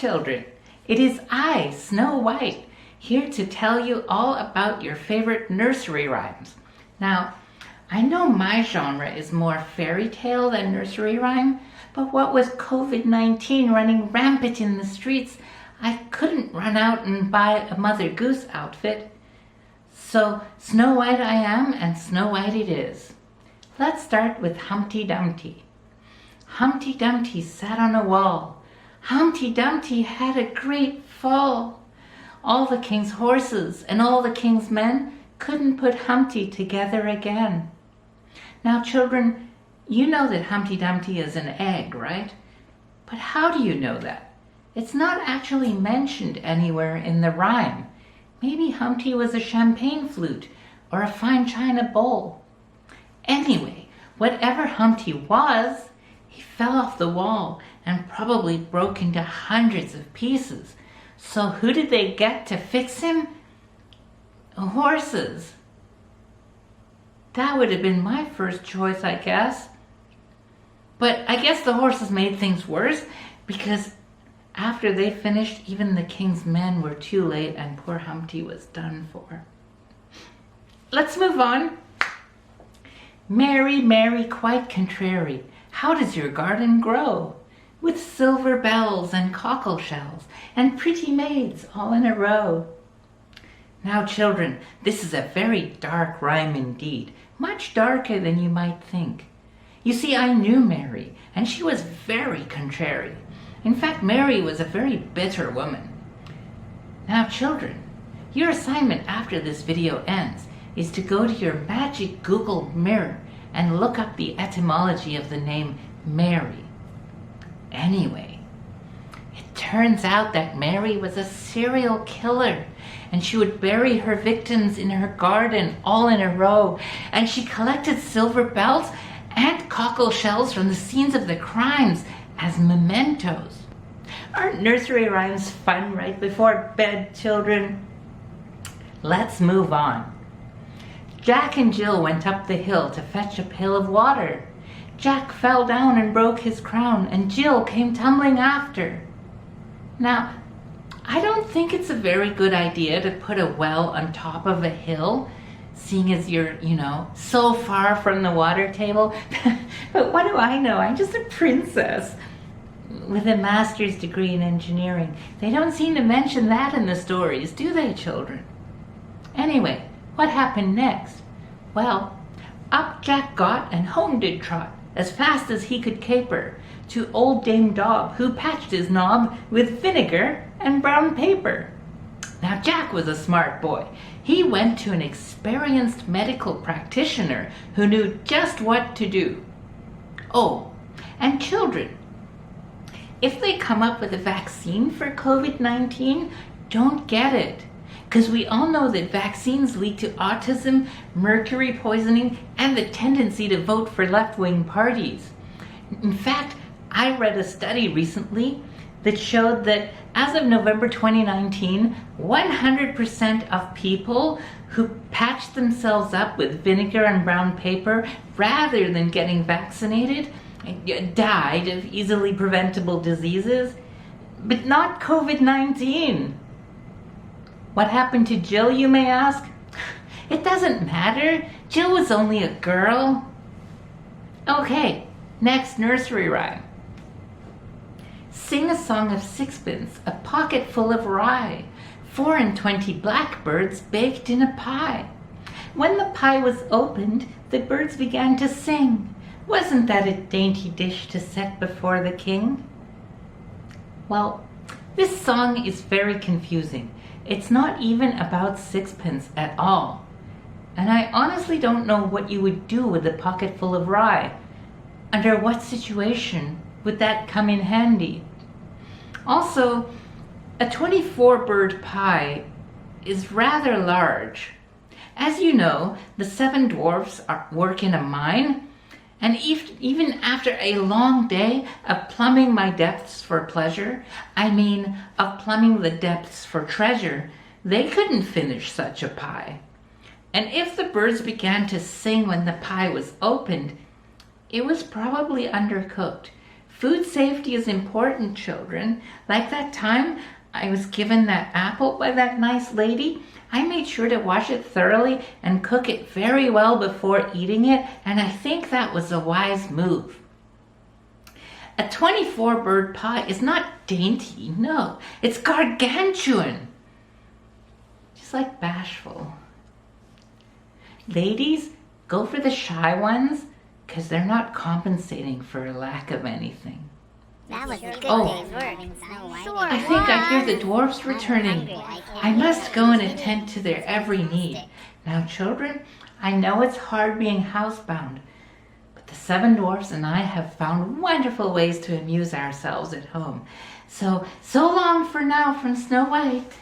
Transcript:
children. It is I, Snow White, here to tell you all about your favorite nursery rhymes. Now, I know my genre is more fairy tale than nursery rhyme, but what with COVID-19 running rampant in the streets, I couldn't run out and buy a Mother Goose outfit. So Snow White I am, and Snow White it is. Let's start with Humpty Dumpty. Humpty Dumpty sat on a wall. Humpty Dumpty had a great fall. All the king's horses and all the king's men couldn't put Humpty together again. Now children, you know that Humpty Dumpty is an egg, right? But how do you know that? It's not actually mentioned anywhere in the rhyme. Maybe Humpty was a champagne flute or a fine china bowl. Anyway, whatever Humpty was, he fell off the wall and probably broke into hundreds of pieces. So who did they get to fix him? Horses. That would have been my first choice, I guess. But I guess the horses made things worse because after they finished, even the king's men were too late and poor Humpty was done for. Let's move on. Mary, Mary, quite contrary, how does your garden grow? With silver bells and cockle shells and pretty maids all in a row. Now children, this is a very dark rhyme indeed, much darker than you might think. You see, I knew Mary, and she was very contrary. In fact, Mary was a very bitter woman. Now children, your assignment after this video ends is to go to your magic Google mirror and look up the etymology of the name Mary. Anyway, it turns out that Mary was a serial killer, and she would bury her victims in her garden all in a row, and she collected silver bells and cockle shells from the scenes of the crimes as mementos. Aren't nursery rhymes fun right before bed, children? Let's move on. Jack and Jill went up the hill to fetch a pail of water. Jack fell down and broke his crown, and Jill came tumbling after. Now, I don't think it's a very good idea to put a well on top of a hill, seeing as you're, so far from the water table. But what do I know? I'm just a princess with a master's degree in engineering. They don't seem to mention that in the stories, do they, children? Anyway, what happened next? Well, up Jack got and home did trot, as fast as he could caper, to old Dame Dob, who patched his knob with vinegar and brown paper. Now Jack was a smart boy. He went to an experienced medical practitioner who knew just what to do. Oh, and children, if they come up with a vaccine for COVID-19, don't get it. Because we all know that vaccines lead to autism, mercury poisoning, and the tendency to vote for left-wing parties. In fact, I read a study recently that showed that as of November 2019, 100% of people who patched themselves up with vinegar and brown paper rather than getting vaccinated died of easily preventable diseases, but not COVID-19. What happened to Jill, you may ask? It doesn't matter. Jill was only a girl. Okay, next nursery rhyme. Sing a song of sixpence, a pocket full of rye, 24 blackbirds baked in a pie. When the pie was opened, the birds began to sing. Wasn't that a dainty dish to set before the king? Well, this song is very confusing. It's not even about sixpence at all. And I honestly don't know what you would do with a pocket full of rye. Under what situation would that come in handy? Also, a 24-bird pie is rather large. As you know, the 7 dwarfs work in a mine, and even after a long day of plumbing my depths for pleasure, of plumbing the depths for treasure, they couldn't finish such a pie. And if the birds began to sing when the pie was opened, it was probably undercooked. Food safety is important, children. Like that time I was given that apple by that nice lady. I made sure to wash it thoroughly and cook it very well before eating it, and I think that was a wise move. A 24-bird pie is not dainty, no, it's gargantuan. Just like bashful. Ladies, go for the shy ones, because they're not compensating for a lack of anything. That was a good day's work. I think I hear the dwarfs returning. I must go and attend to their every need. Now, children, I know it's hard being housebound, but the 7 dwarfs and I have found wonderful ways to amuse ourselves at home. So long for now from Snow White.